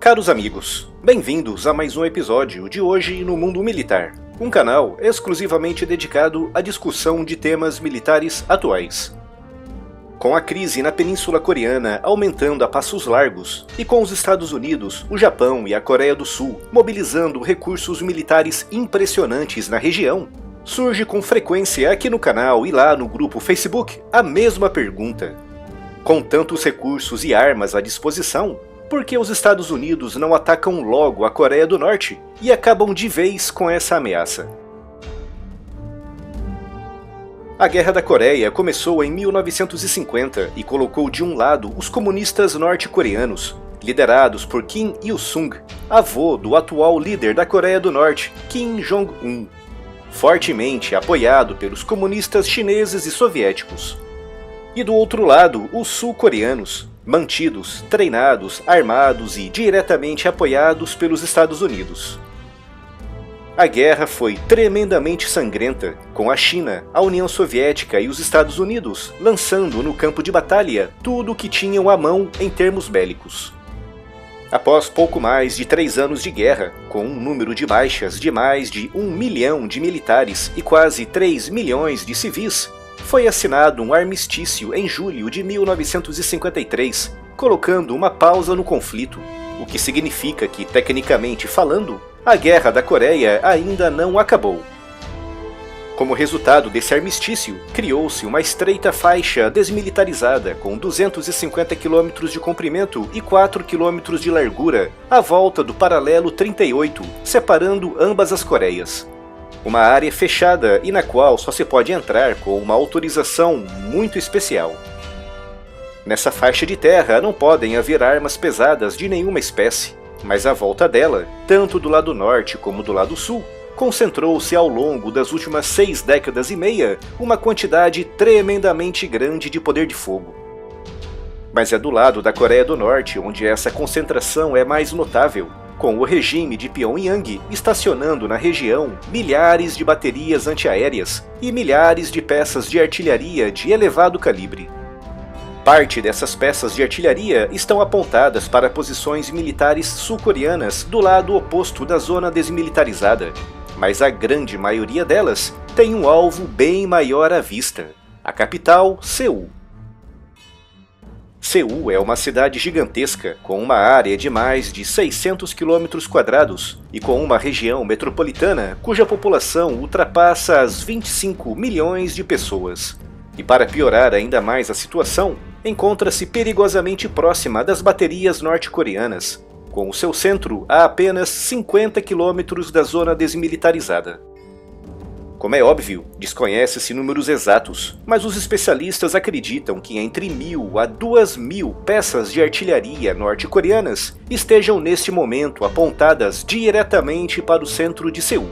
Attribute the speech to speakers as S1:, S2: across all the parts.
S1: Caros amigos, bem-vindos a mais um episódio de Hoje no Mundo Militar, um canal exclusivamente dedicado à discussão de temas militares atuais. Com a crise na Península Coreana aumentando a passos largos, e com os Estados Unidos, o Japão e a Coreia do Sul mobilizando recursos militares impressionantes na região, surge com frequência aqui no canal e lá no grupo Facebook a mesma pergunta. Com tantos recursos e armas à disposição, por que os Estados Unidos não atacam logo a Coreia do Norte e acabam de vez com essa ameaça? A Guerra da Coreia começou em 1950 e colocou de um lado os comunistas norte-coreanos, liderados por Kim Il-sung, avô do atual líder da Coreia do Norte, Kim Jong-un, fortemente apoiado pelos comunistas chineses e soviéticos. E do outro lado, os sul-coreanos, mantidos, treinados, armados e diretamente apoiados pelos Estados Unidos. A guerra foi tremendamente sangrenta, com a China, a União Soviética e os Estados Unidos lançando no campo de batalha tudo o que tinham à mão em termos bélicos. Após pouco mais de 3 anos de guerra, com um número de baixas de mais de 1 milhão de militares e quase 3 milhões de civis, foi assinado um armistício em julho de 1953, colocando uma pausa no conflito, o que significa que, tecnicamente falando, a Guerra da Coreia ainda não acabou. Como resultado desse armistício, criou-se uma estreita faixa desmilitarizada com 250 km de comprimento e 4 km de largura à volta do paralelo 38, separando ambas as Coreias. Uma área fechada e na qual só se pode entrar com uma autorização muito especial. Nessa faixa de terra não podem haver armas pesadas de nenhuma espécie, mas à volta dela, tanto do lado norte como do lado sul, concentrou-se ao longo das últimas 6 décadas e meia uma quantidade tremendamente grande de poder de fogo. Mas é do lado da Coreia do Norte onde essa concentração é mais notável, com o regime de Pyongyang estacionando na região milhares de baterias antiaéreas e milhares de peças de artilharia de elevado calibre. Parte dessas peças de artilharia estão apontadas para posições militares sul-coreanas do lado oposto da zona desmilitarizada, mas a grande maioria delas tem um alvo bem maior à vista: a capital, Seul. Seul é uma cidade gigantesca, com uma área de mais de 600 km² e com uma região metropolitana cuja população ultrapassa as 25 milhões de pessoas. E para piorar ainda mais a situação, encontra-se perigosamente próxima das baterias norte-coreanas, com o seu centro a apenas 50 km da zona desmilitarizada. Como é óbvio, desconhece-se números exatos, mas os especialistas acreditam que entre 1.000 a 2.000 peças de artilharia norte-coreanas estejam neste momento apontadas diretamente para o centro de Seul.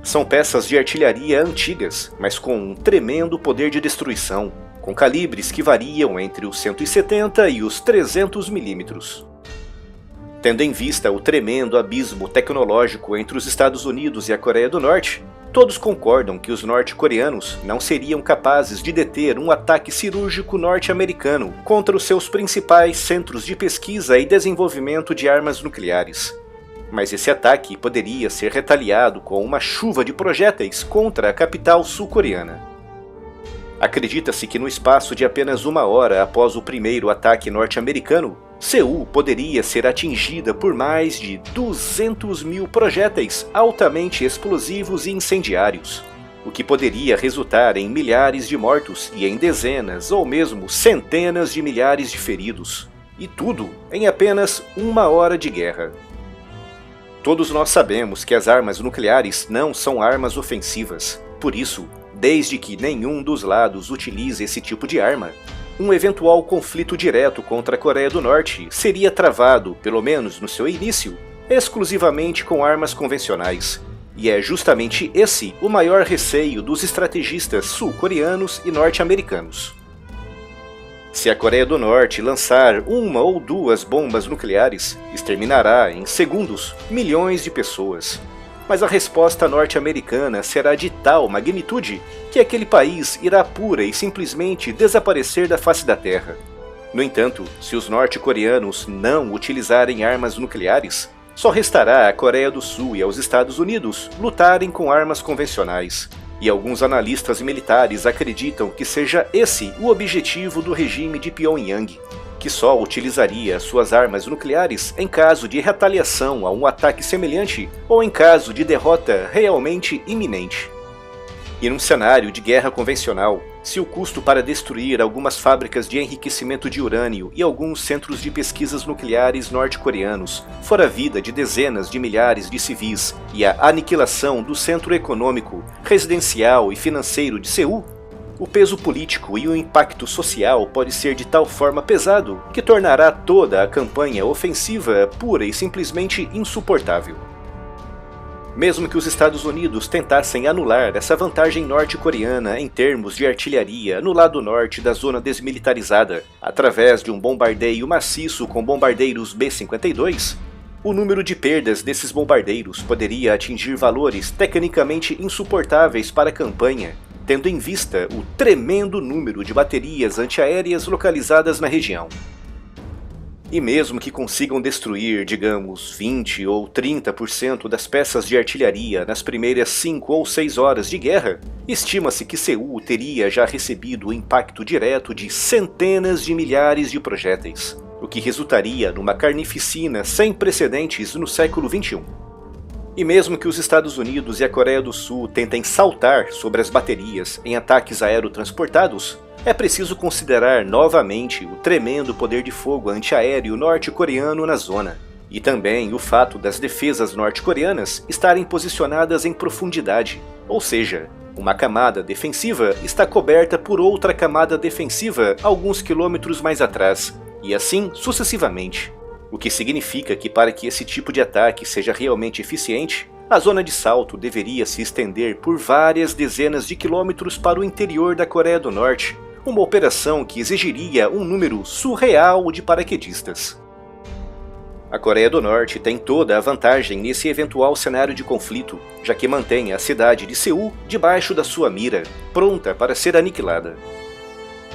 S1: São peças de artilharia antigas, mas com um tremendo poder de destruição, com calibres que variam entre os 170 e os 300 milímetros. Tendo em vista o tremendo abismo tecnológico entre os Estados Unidos e a Coreia do Norte, todos concordam que os norte-coreanos não seriam capazes de deter um ataque cirúrgico norte-americano contra os seus principais centros de pesquisa e desenvolvimento de armas nucleares. Mas esse ataque poderia ser retaliado com uma chuva de projéteis contra a capital sul-coreana. Acredita-se que no espaço de apenas 1 hora após o primeiro ataque norte-americano, Seul poderia ser atingida por mais de 200.000 projéteis altamente explosivos e incendiários, o que poderia resultar em milhares de mortos e em dezenas ou mesmo centenas de milhares de feridos, e tudo em apenas 1 hora de guerra. Todos nós sabemos que as armas nucleares não são armas ofensivas, por isso, desde que nenhum dos lados utilize esse tipo de arma, um eventual conflito direto contra a Coreia do Norte seria travado, pelo menos no seu início, exclusivamente com armas convencionais. E é justamente esse o maior receio dos estrategistas sul-coreanos e norte-americanos. Se a Coreia do Norte lançar 1 ou 2 bombas nucleares, exterminará em segundos milhões de pessoas. Mas a resposta norte-americana será de tal magnitude que aquele país irá pura e simplesmente desaparecer da face da Terra. No entanto, se os norte-coreanos não utilizarem armas nucleares, só restará à Coreia do Sul e aos Estados Unidos lutarem com armas convencionais. E alguns analistas militares acreditam que seja esse o objetivo do regime de Pyongyang, que só utilizaria suas armas nucleares em caso de retaliação a um ataque semelhante ou em caso de derrota realmente iminente. E num cenário de guerra convencional, se o custo para destruir algumas fábricas de enriquecimento de urânio e alguns centros de pesquisas nucleares norte-coreanos for a vida de dezenas de milhares de civis e a aniquilação do centro econômico, residencial e financeiro de Seul, o peso político e o impacto social pode ser de tal forma pesado que tornará toda a campanha ofensiva pura e simplesmente insuportável. Mesmo que os Estados Unidos tentassem anular essa vantagem norte-coreana em termos de artilharia no lado norte da zona desmilitarizada, através de um bombardeio maciço com bombardeiros B-52, o número de perdas desses bombardeiros poderia atingir valores tecnicamente insuportáveis para a campanha, tendo em vista o tremendo número de baterias antiaéreas localizadas na região. E mesmo que consigam destruir, digamos, 20 ou 30% das peças de artilharia nas primeiras 5 ou 6 horas de guerra, estima-se que Seul teria já recebido o impacto direto de centenas de milhares de projéteis, o que resultaria numa carnificina sem precedentes no século XXI. E mesmo que os Estados Unidos e a Coreia do Sul tentem saltar sobre as baterias em ataques aerotransportados, é preciso considerar novamente o tremendo poder de fogo antiaéreo norte-coreano na zona, e também o fato das defesas norte-coreanas estarem posicionadas em profundidade, ou seja, uma camada defensiva está coberta por outra camada defensiva alguns quilômetros mais atrás, e assim sucessivamente. O que significa que para que esse tipo de ataque seja realmente eficiente, a zona de salto deveria se estender por várias dezenas de quilômetros para o interior da Coreia do Norte, uma operação que exigiria um número surreal de paraquedistas. A Coreia do Norte tem toda a vantagem nesse eventual cenário de conflito, já que mantém a cidade de Seul debaixo da sua mira, pronta para ser aniquilada.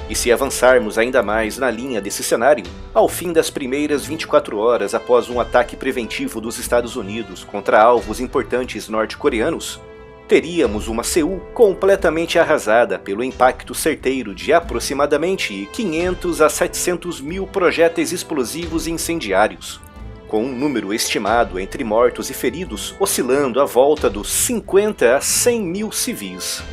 S1: E se avançarmos ainda mais na linha desse cenário, ao fim das primeiras 24 horas após um ataque preventivo dos Estados Unidos contra alvos importantes norte-coreanos, teríamos uma Seul completamente arrasada pelo impacto certeiro de aproximadamente 500 a 700 mil projéteis explosivos e incendiários, com um número estimado entre mortos e feridos oscilando à volta dos 50 a 100 mil civis.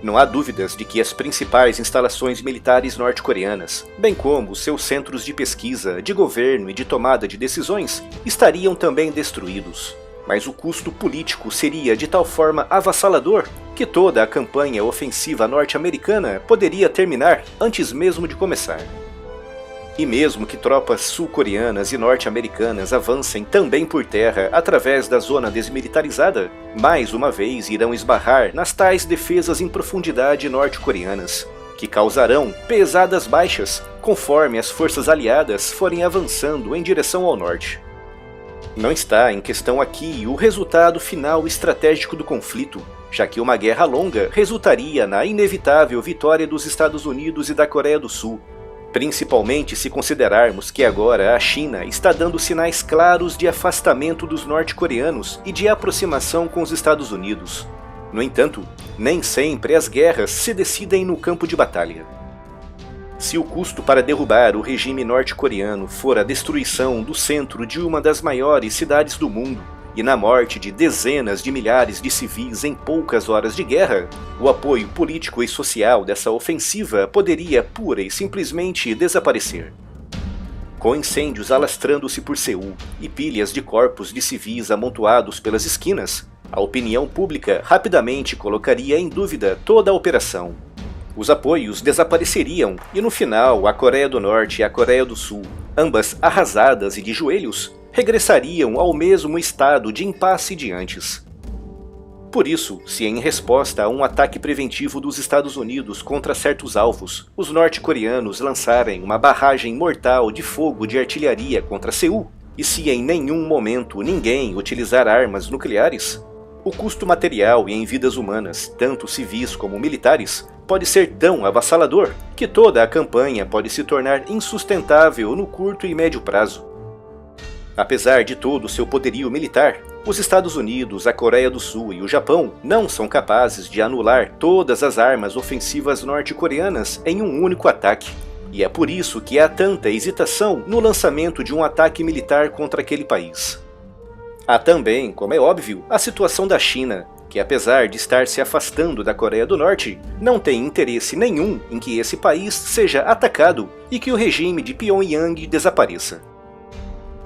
S1: Não há dúvidas de que as principais instalações militares norte-coreanas, bem como seus centros de pesquisa, de governo e de tomada de decisões, estariam também destruídos. Mas o custo político seria de tal forma avassalador que toda a campanha ofensiva norte-americana poderia terminar antes mesmo de começar. E mesmo que tropas sul-coreanas e norte-americanas avancem também por terra através da zona desmilitarizada, mais uma vez irão esbarrar nas tais defesas em profundidade norte-coreanas, que causarão pesadas baixas conforme as forças aliadas forem avançando em direção ao norte. Não está em questão aqui o resultado final estratégico do conflito, já que uma guerra longa resultaria na inevitável vitória dos Estados Unidos e da Coreia do Sul, principalmente se considerarmos que agora a China está dando sinais claros de afastamento dos norte-coreanos e de aproximação com os Estados Unidos. No entanto, nem sempre as guerras se decidem no campo de batalha. Se o custo para derrubar o regime norte-coreano for a destruição do centro de uma das maiores cidades do mundo, e na morte de dezenas de milhares de civis em poucas horas de guerra, o apoio político e social dessa ofensiva poderia pura e simplesmente desaparecer. Com incêndios alastrando-se por Seul e pilhas de corpos de civis amontoados pelas esquinas, a opinião pública rapidamente colocaria em dúvida toda a operação. Os apoios desapareceriam e no final a Coreia do Norte e a Coreia do Sul, ambas arrasadas e de joelhos, regressariam ao mesmo estado de impasse de antes. Por isso, se em resposta a um ataque preventivo dos Estados Unidos contra certos alvos, os norte-coreanos lançarem uma barragem mortal de fogo de artilharia contra Seul, e se em nenhum momento ninguém utilizar armas nucleares, o custo material e em vidas humanas, tanto civis como militares, pode ser tão avassalador que toda a campanha pode se tornar insustentável no curto e médio prazo. Apesar de todo o seu poderio militar, os Estados Unidos, a Coreia do Sul e o Japão não são capazes de anular todas as armas ofensivas norte-coreanas em um único ataque. E é por isso que há tanta hesitação no lançamento de um ataque militar contra aquele país. Há também, como é óbvio, a situação da China, que apesar de estar se afastando da Coreia do Norte, não tem interesse nenhum em que esse país seja atacado e que o regime de Pyongyang desapareça.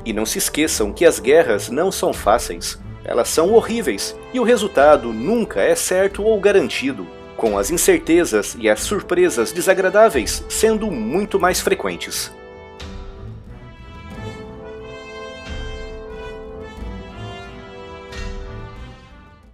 S1: E não se esqueçam que as guerras não são fáceis, elas são horríveis e o resultado nunca é certo ou garantido, com as incertezas e as surpresas desagradáveis sendo muito mais frequentes.